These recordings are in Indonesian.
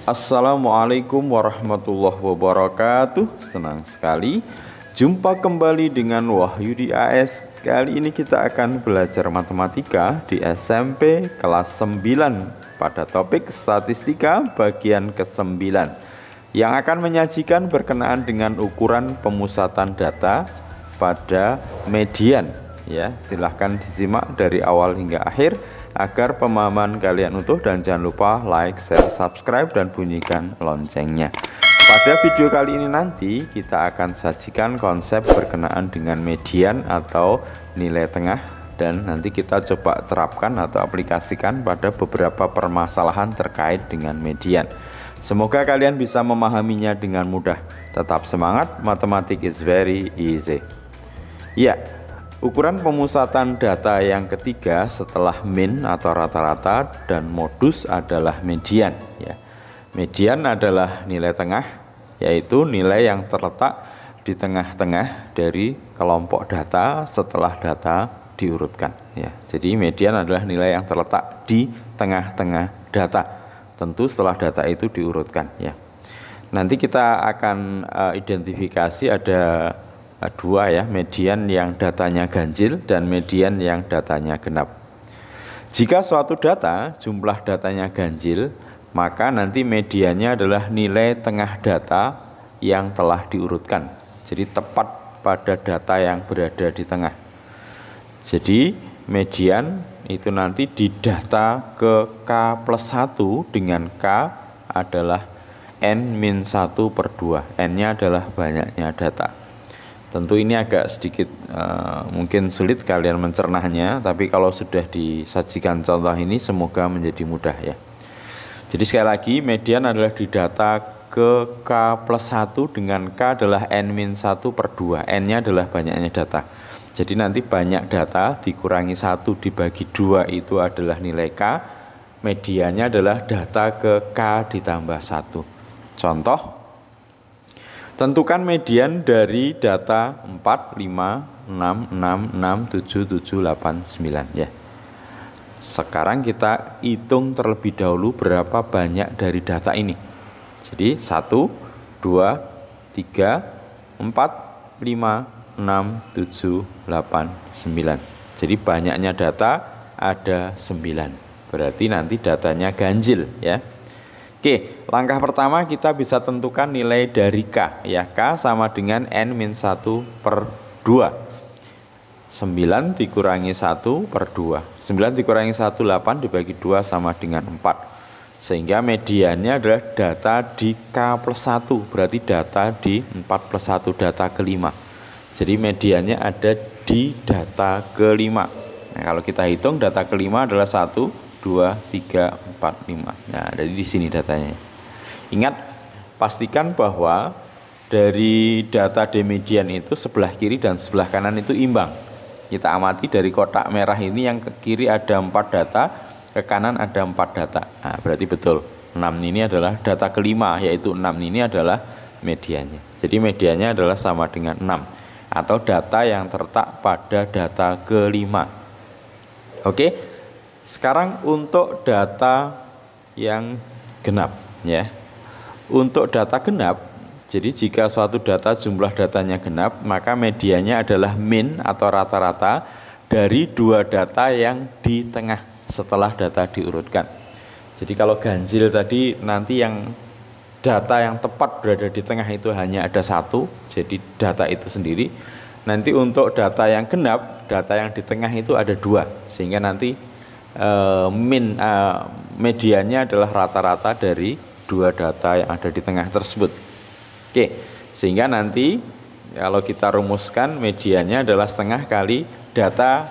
Assalamualaikum warahmatullahi wabarakatuh. Senang sekali jumpa kembali dengan Wahyudi AS. Kali ini kita akan belajar matematika di SMP kelas 9 pada topik statistika bagian ke-9 yang akan menyajikan berkenaan dengan ukuran pemusatan data pada median. Ya, silahkan disimak dari awal hingga akhir agar pemahaman kalian utuh, dan jangan lupa like, share, subscribe, dan bunyikan loncengnya. Pada video kali ini nanti kita akan sajikan konsep berkenaan dengan median atau nilai tengah, dan nanti kita coba terapkan atau aplikasikan pada beberapa permasalahan terkait dengan median. Semoga kalian bisa memahaminya dengan mudah. Tetap semangat, matematik is very easy. Ya, ukuran pemusatan data yang ketiga setelah min atau rata-rata dan modus adalah median. Ya, median adalah nilai tengah, yaitu nilai yang terletak di tengah-tengah dari kelompok data setelah data diurutkan. Ya, jadi median adalah nilai yang terletak di tengah-tengah data, tentu setelah data itu diurutkan. Ya, nanti kita akan identifikasi ada dua, ya, median yang datanya ganjil dan median yang datanya genap. Jika suatu data jumlah datanya ganjil, maka nanti mediannya adalah nilai tengah data yang telah diurutkan, jadi tepat pada data yang berada di tengah. Jadi median itu nanti di data ke K plus 1 dengan K adalah N-1/2. N-nya adalah banyaknya data. Tentu ini agak sedikit mungkin sulit kalian mencernahnya, tapi kalau sudah disajikan contoh ini semoga menjadi mudah, ya. Jadi sekali lagi, median adalah di data ke K plus 1 dengan K adalah N-1/2. N-nya adalah banyaknya data. Jadi nanti banyak data dikurangi 1 dibagi 2 itu adalah nilai K. Mediannya adalah data ke K ditambah 1. Contoh, tentukan median dari data 4, 5, 6, 6, 6, 7, 7, 8, 9, ya. Sekarang kita hitung terlebih dahulu berapa banyak dari data ini. Jadi 1, 2, 3, 4, 5, 6, 7, 8, 9. Jadi banyaknya data ada 9. Berarti nanti datanya ganjil, ya. Oke, langkah pertama kita bisa tentukan nilai dari K. Ya, K sama dengan N-1/2. 9 dikurangi 1/2. 9 dikurangi 1, 8 dibagi 2 sama dengan 4. Sehingga mediannya adalah data di K plus 1. Berarti data di 4 plus 1, data kelima. Jadi mediannya ada di data kelima. Nah, kalau kita hitung data kelima adalah 1, 2, 3, 4, 5. Nah, dari di sini datanya. Ingat, pastikan bahwa dari data di median itu sebelah kiri dan sebelah kanan itu imbang. Kita amati dari kotak merah ini, yang ke kiri ada 4 data, ke kanan ada 4 data. Nah, berarti betul 6 ini adalah data kelima, yaitu 6 ini adalah mediannya. Jadi mediannya adalah sama dengan 6, atau data yang terletak pada data kelima. Oke. Sekarang untuk data yang genap, ya. Untuk data genap, jadi jika suatu data jumlah datanya genap, maka mediannya adalah min atau rata-rata dari dua data yang di tengah setelah data diurutkan. Jadi kalau ganjil tadi, nanti yang data yang tepat berada di tengah itu hanya ada 1, jadi data itu sendiri. Nanti untuk data yang genap, data yang di tengah itu ada 2, sehingga nanti mediannya adalah rata-rata dari dua data yang ada di tengah tersebut. Oke, sehingga nanti kalau kita rumuskan, mediannya adalah setengah kali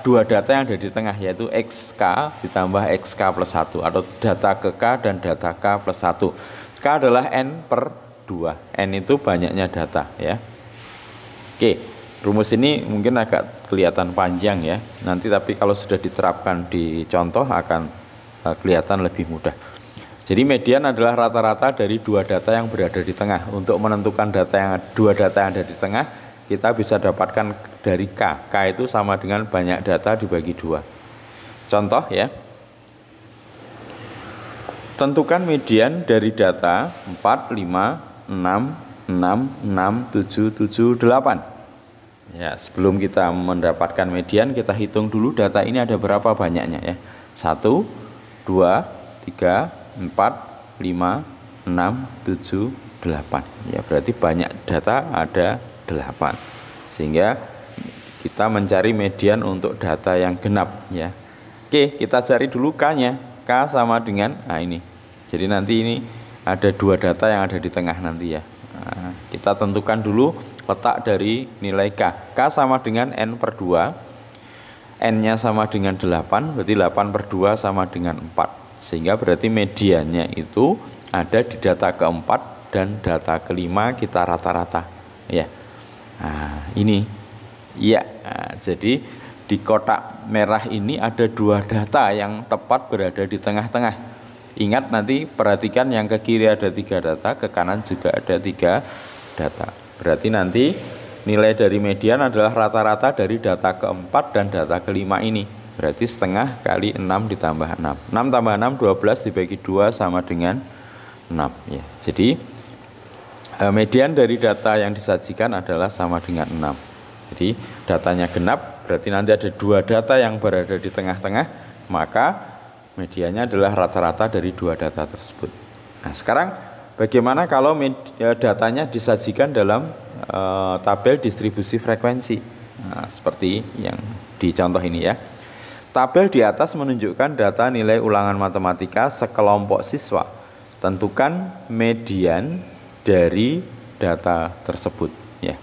dua data yang ada di tengah, yaitu XK ditambah XK plus 1, atau data ke K dan data K plus 1. K adalah N/2. N itu banyaknya data, ya. Oke. Rumus ini mungkin agak kelihatan panjang, ya. Nanti tapi kalau sudah diterapkan di contoh akan kelihatan lebih mudah. Jadi median adalah rata-rata dari dua data yang berada di tengah. Untuk menentukan dua data yang ada di tengah, kita bisa dapatkan dari K. K itu sama dengan banyak data dibagi 2. Contoh, ya. tentukan median dari data 4, 5, 6, 6, 6, 7, 7, 8. Ya, sebelum kita mendapatkan median, kita hitung dulu data ini ada berapa banyaknya ya. 1, 2, 3, 4, 5, 6, 7, 8. Ya, berarti banyak data ada 8. Sehingga kita mencari median untuk data yang genap ya. Oke, kita cari dulu K-nya. K sama dengan ini. Jadi nanti ini ada 2 data yang ada di tengah nanti ya. Nah, kita tentukan dulu letak dari nilai K. K sama dengan N per 2. N-nya sama dengan 8, berarti 8 per 2 sama dengan 4. Sehingga berarti mediannya itu ada di data keempat dan data kelima kita rata-rata. Ya. Nah, ini. Ya, nah, jadi di kotak merah ini ada 2 data yang tepat berada di tengah-tengah. Ingat nanti perhatikan yang ke kiri ada 3 data, ke kanan juga ada 3 data. Berarti nanti nilai dari median adalah rata-rata dari data keempat dan data kelima ini. Berarti setengah kali 6 ditambah 6. 6 tambah 6, 12 dibagi 2 sama dengan 6. Ya. Jadi median dari data yang disajikan adalah sama dengan 6. Jadi datanya genap, berarti nanti ada 2 data yang berada di tengah-tengah, maka medianya adalah rata-rata dari 2 data tersebut. Nah, sekarang bagaimana kalau datanya disajikan dalam tabel distribusi frekuensi? Nah, seperti yang di contoh ini ya. Tabel di atas menunjukkan data nilai ulangan matematika sekelompok siswa. Tentukan median dari data tersebut ya.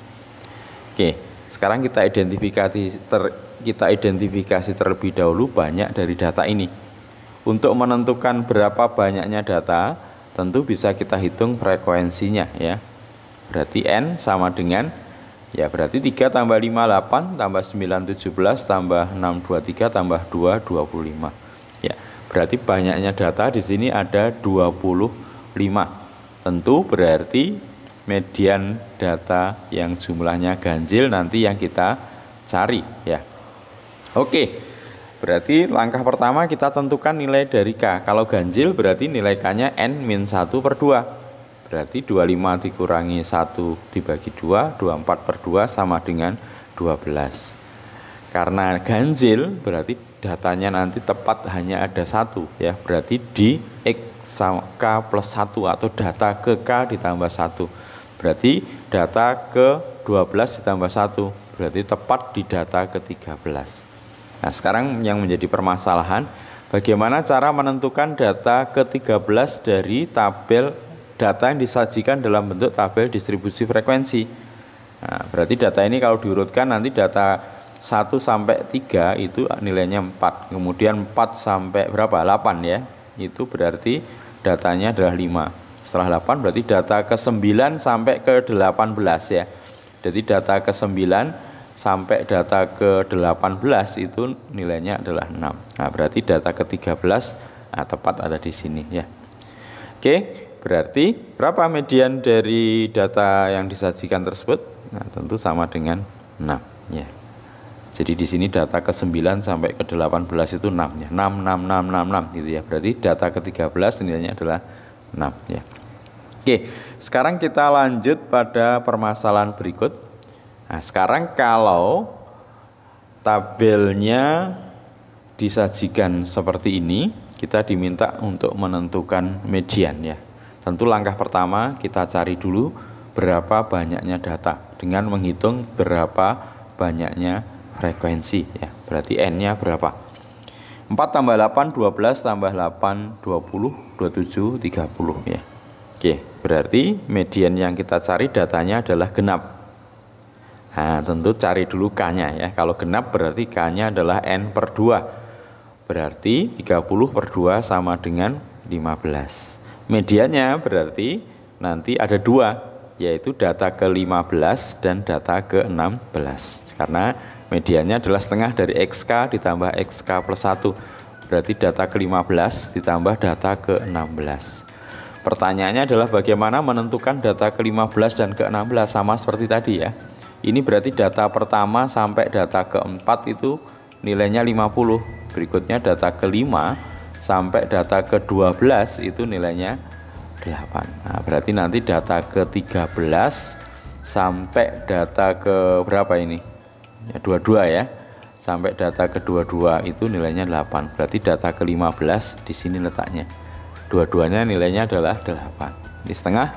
Oke, sekarang kita identifikasi terlebih dahulu banyak dari data ini. Untuk menentukan berapa banyaknya data, tentu bisa kita hitung frekuensinya ya. Berarti N sama dengan ya berarti 3 tambah 5 8 tambah 9 17 tambah 6 23 tambah 2 25. Ya, berarti banyaknya data di sini ada 25. Tentu berarti median data yang jumlahnya ganjil nanti yang kita cari ya. Oke. Berarti langkah pertama kita tentukan nilai dari K. Kalau ganjil berarti nilai K-nya N-1 per 2. Berarti 25 dikurangi 1 dibagi 2, 24 per 2 sama dengan 12. Karena ganjil berarti datanya nanti tepat hanya ada 1 ya. Berarti di X sama K plus 1 atau data ke K ditambah 1. Berarti data ke 12 ditambah 1. Berarti tepat di data ke 13. Nah, sekarang yang menjadi permasalahan, bagaimana cara menentukan data ke-13 dari tabel data yang disajikan dalam bentuk tabel distribusi frekuensi. Nah, berarti data ini kalau diurutkan nanti data 1 sampai 3 itu nilainya 4. Kemudian 4 sampai berapa? 8 ya. Itu berarti datanya adalah 5. Setelah 8 berarti data ke-9 sampai ke-18 ya. Jadi data ke-9 sampai data ke-18 itu nilainya adalah 6. Nah, berarti data ke-13 tepat ada di sini ya. Oke, berarti berapa median dari data yang disajikan tersebut? Nah, tentu sama dengan 6 ya. Jadi di sini data ke-9 sampai ke-18 itu 6 ya. 6 6 6 6 6 gitu ya. Berarti data ke-13 nilainya adalah 6 ya. Oke, sekarang kita lanjut pada permasalahan berikut. Nah, sekarang kalau tabelnya disajikan seperti ini, kita diminta untuk menentukan median ya. Tentu langkah pertama kita cari dulu berapa banyaknya data dengan menghitung berapa banyaknya frekuensi ya. Berarti N-nya berapa? 4 tambah 8 12 tambah 8 20 27 30 ya. Oke, berarti median yang kita cari datanya adalah genap. Nah, tentu cari dulu K-nya ya. Kalau genap berarti K-nya adalah N per 2. Berarti 30 per 2 sama dengan 15. Mediannya berarti nanti ada 2, yaitu data ke-15 dan data ke-16. Karena mediannya adalah setengah dari XK ditambah XK plus 1. Berarti data ke-15 ditambah data ke-16. Pertanyaannya adalah bagaimana menentukan data ke-15 dan ke-16 sama seperti tadi ya. Ini berarti data pertama sampai data keempat itu nilainya 50. Berikutnya data ke-5 sampai data ke-12 itu nilainya 8. Nah, berarti nanti data ke-13 sampai data ke berapa ini? Ya, 22 ya. Sampai data ke-22 itu nilainya 8. Berarti data ke-15 di sini letaknya. Dua-duanya nilainya adalah 8. Ini setengah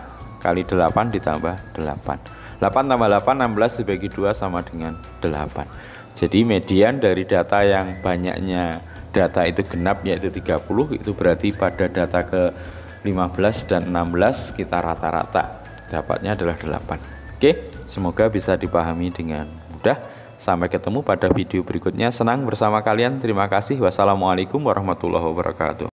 kali 8 ditambah 8. 8 tambah 8, 16 dibagi 2 sama dengan 8. Jadi median dari data yang banyaknya data itu genap yaitu 30, itu berarti pada data ke 15 dan 16 kita rata-rata dapatnya adalah 8. Oke, semoga bisa dipahami dengan mudah. Sampai ketemu pada video berikutnya. Senang bersama kalian. Terima kasih. Wassalamualaikum warahmatullahi wabarakatuh.